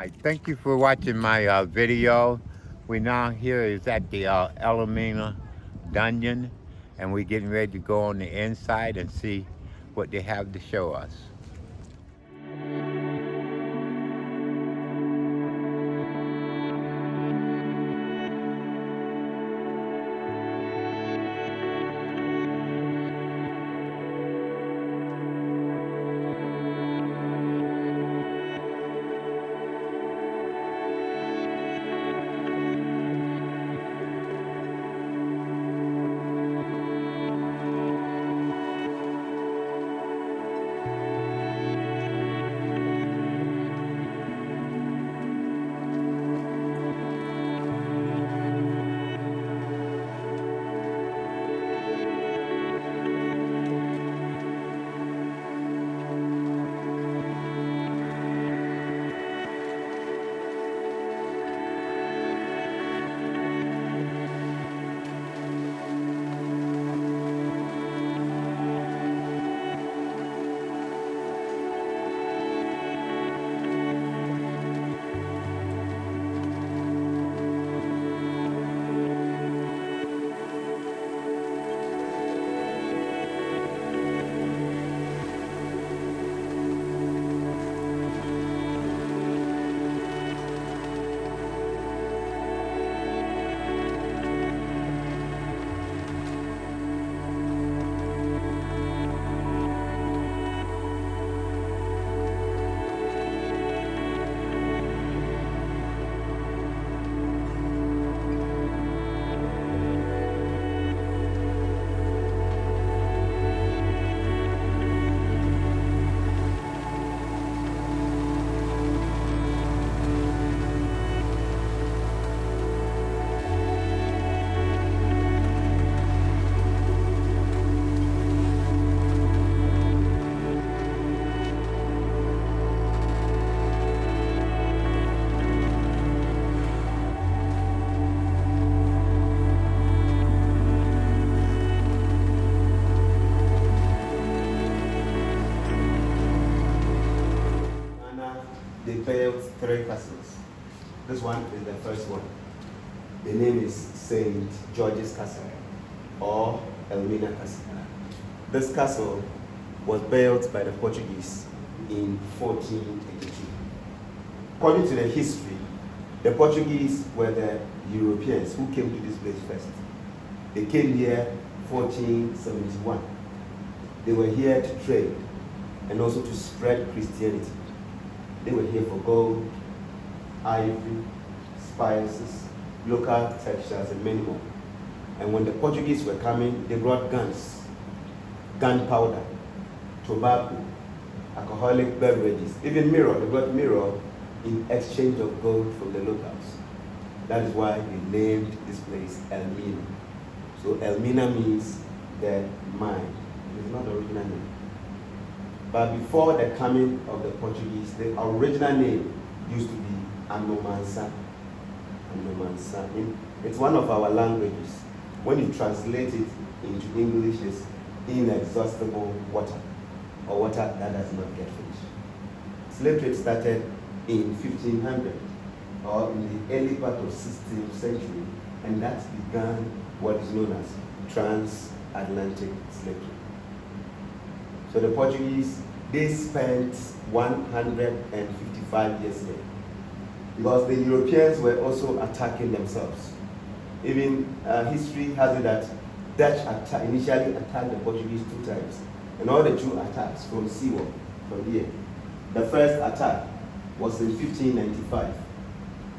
Hi, thank you for watching my video. We now here is at the Elmina dungeon, and we're getting ready to go on the inside and see what they have to show us. They built three castles. This one is the first one. The name is St. George's Castle or Elmina Castle. This castle was built by the Portuguese in 1482. According to the history, the Portuguese were the Europeans who came to this place first. They came here 1471. They were here to trade and also to spread Christianity. They were here for gold, ivory, spices, local textiles, and many more. And when the Portuguese were coming, they brought guns, gunpowder, tobacco, alcoholic beverages, even mirror. They brought mirror in exchange of gold from the locals. That is why they named this place Elmina. So Elmina means the mine. It is not the original name. But before the coming of the Portuguese, the original name used to be Anomansa. Anomansa. It's one of our languages. When you translate it into English, it's inexhaustible water, or water that does not get finished. Slave trade started in 1500, or in the early part of 16th century, and that began what is known as transatlantic slave trade. So the Portuguese, they spent 155 years here because the Europeans were also attacking themselves. Even history has it that Dutch initially attacked the Portuguese 2 times, and all the 2 attacks from seaward, from here. The first attack was in 1595.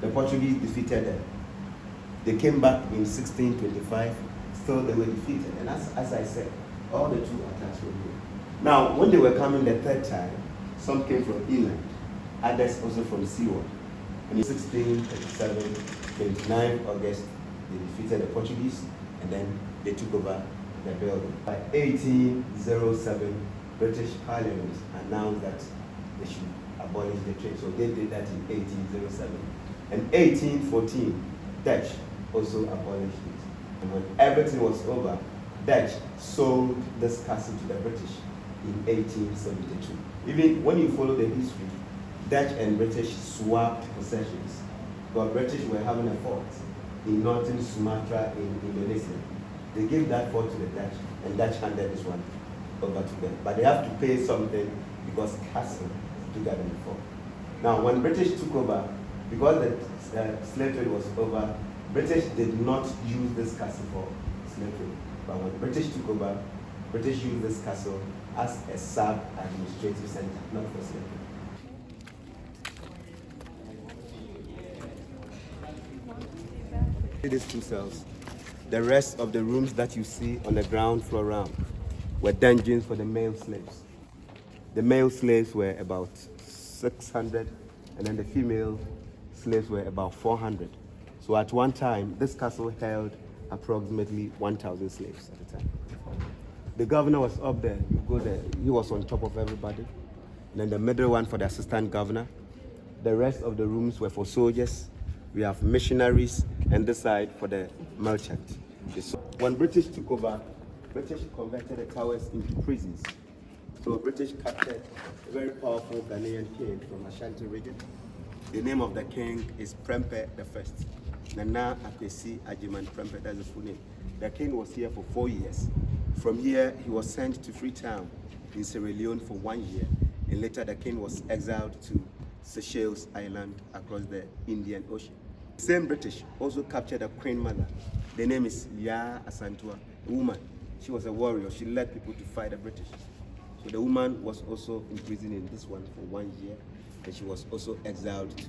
The Portuguese defeated them. They came back in 1625, still they were defeated. And as I said, all the 2 attacks were here. Now, when they were coming the 3rd time, some came from inland, others also from seaward. And in 1637, 29 August, they defeated the Portuguese, and then they took over the building. By 1807, British Parliament announced that they should abolish the trade. So they did that in 1807. And 1814, Dutch also abolished it. And when everything was over, Dutch sold this castle to the British in 1872. Even when you follow the history, Dutch and British swapped possessions. But British were having a fort in northern Sumatra in Indonesia. They gave that fort to the Dutch, and Dutch handed this one over to them. But they have to pay something because Castle took that in the fort. Now, when British took over, because the slave trade was over, British did not use this castle for slave trade. But when British took over, British used this castle as a sub-administrative center, not for slave trade. These two cells. The rest of the rooms that you see on the ground floor around were dungeons for the male slaves. The male slaves were about 600, and then the female slaves were about 400. So at one time, this castle held approximately 1,000 slaves at the time. The governor was up there. You go there. He was on top of everybody. And then the middle one for the assistant governor. The rest of the rooms were for soldiers. We have missionaries, and this side for the merchant. When British took over, British converted the towers into prisons. So British captured a very powerful Ghanaian king from Ashanti region. The name of the king is Prempeh I. Nana Akwesi Ajiman Prempeh, that's the full name. The king was here for 4 years. From here, he was sent to Freetown in Sierra Leone for 1 year, and later the king was exiled to Seychelles Island across the Indian Ocean. Same British also captured a queen mother. The name is Ya Asantua, a woman. She was a warrior. She led people to fight the British. So the woman was also imprisoned in this one for 1 year, and she was also exiled to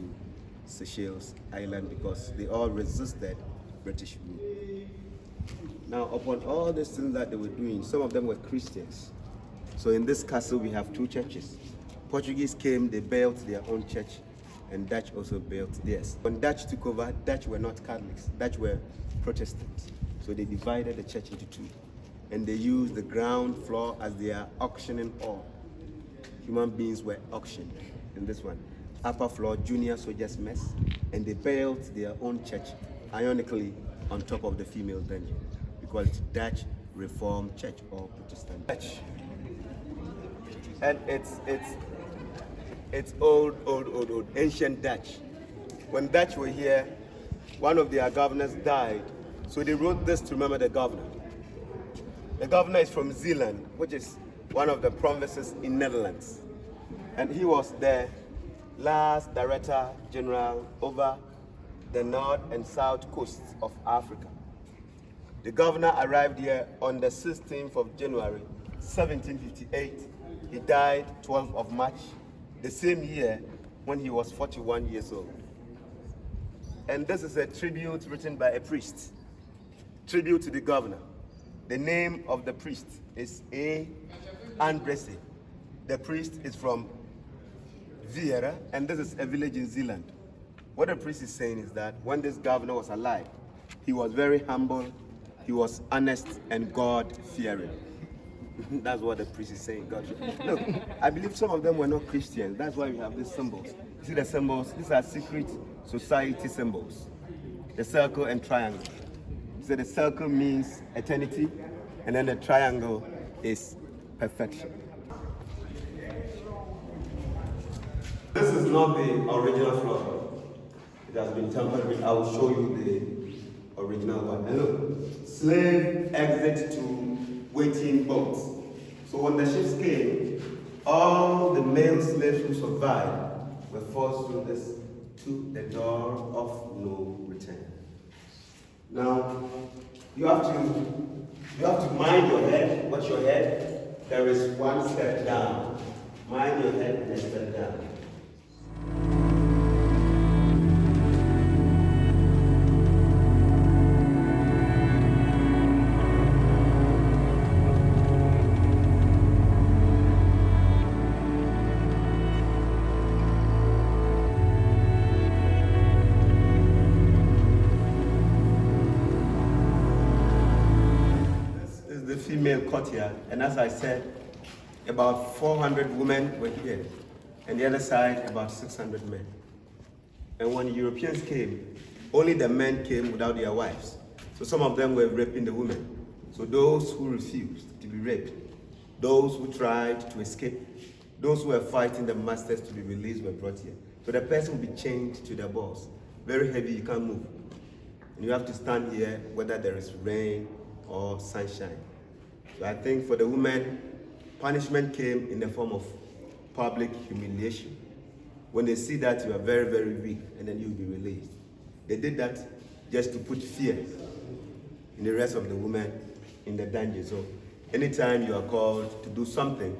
Seychelles Island because they all resisted British rule. Now, upon all these things that they were doing, some of them were Christians. So in this castle, we have 2 churches. Portuguese came, they built their own church, and Dutch also built theirs. When Dutch took over, Dutch were not Catholics, Dutch were Protestants. So they divided the church into 2. And they used the ground floor as their auctioning hall. Human beings were auctioned in this one. Upper floor, junior soldiers mess, and they built their own church, ironically, on top of the female dungeon. We call it Dutch Reformed Church or Protestant Church. And it's old, ancient Dutch. When Dutch were here, one of their governors died, so they wrote this to remember the governor. The governor is from Zeeland, which is one of the provinces in Netherlands. And he was the last director general over the north and south coasts of Africa. The governor arrived here on the 16th of January, 1758. He died 12th of March, the same year when he was 41 years old. And this is a tribute written by a priest, tribute to the governor. The name of the priest is A. Andrese. The priest is from Vieira, and this is a village in Zeeland. What the priest is saying is that when this governor was alive, he was very humble, he was honest, and God-fearing. That's what the priest is saying. God. Look, I believe some of them were not Christians. That's why we have these symbols. You see the symbols? These are secret society symbols. The circle and triangle. So the circle means eternity, and then the triangle is perfection. This is not the original floor. It has been tampered with. I will show you the original one. And look, slave exit to waiting boats. So when the ships came, all the male slaves who survived were forced through this to the door of no return. Now, you have to mind your head. What's your head? There is one step down. Mind your head and a step down. Female courtyard, and as I said, about 400 women were here, and the other side about 600 men. And when Europeans came, only the men came without their wives. So some of them were raping the women. So those who refused to be raped, those who tried to escape, Those who were fighting the masters to be released were brought here. So the person will be chained to the boss. Very heavy, you can't move. And you have to stand here whether there is rain or sunshine. So I think for the women, punishment came in the form of public humiliation. When they see that you are very, very weak, and then you'll be released. They did that just to put fear in the rest of the women in the dungeon. So anytime you are called to do something,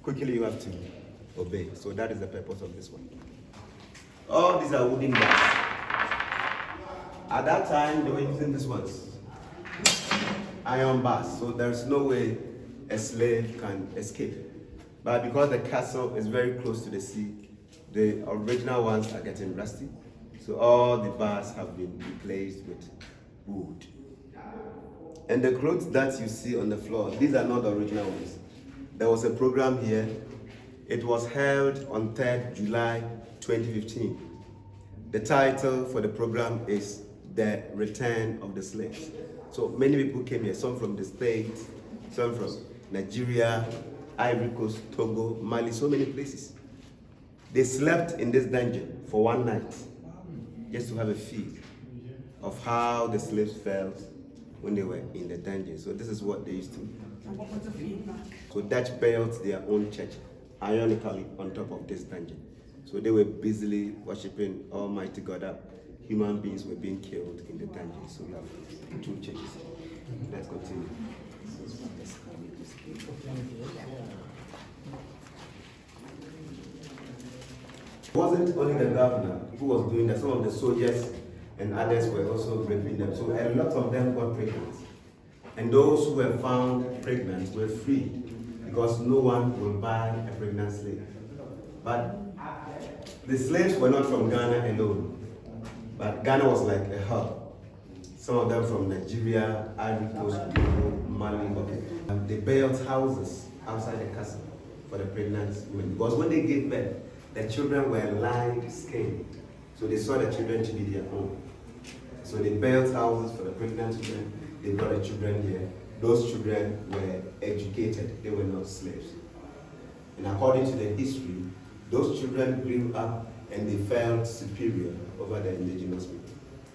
quickly you have to obey. So that is the purpose of this one. All these are wooden bars. At that time, they were using these ones, iron bars. So there's no way a slave can escape. But because the castle is very close to the sea, the original ones are getting rusty. So all the bars have been replaced with wood. And the clothes that you see on the floor, these are not the original ones. There was a program here. It was held on 3rd July 2015. The title for the program is The Return of the Slaves. So many people came here, some from the States, some from Nigeria, Ivory Coast, Togo, Mali, so many places. They slept in this dungeon for one night just to have a feel of how the slaves felt when they were in the dungeon. So this is what they used to do. And what was the feedback? So Dutch built their own church, ironically, on top of this dungeon. So they were busily worshiping Almighty God. Human beings were being killed in the dungeon. So we have 2 churches. Let's continue. It wasn't only the governor who was doing that. Some of the soldiers and others were also raping them. So a lot of them got pregnant. And those who were found pregnant were freed because no one will buy a pregnant slave. But the slaves were not from Ghana alone. But Ghana was like a hub. Some of them from Nigeria, Ivory Coast, Mali. They built houses outside the castle for the pregnant women. Because when they gave birth, the children were light-skinned. So they saw the children to be their own. So they built houses for the pregnant children. They brought the children here. Those children were educated. They were not slaves. And according to the history, those children grew up and they felt superior over the indigenous people.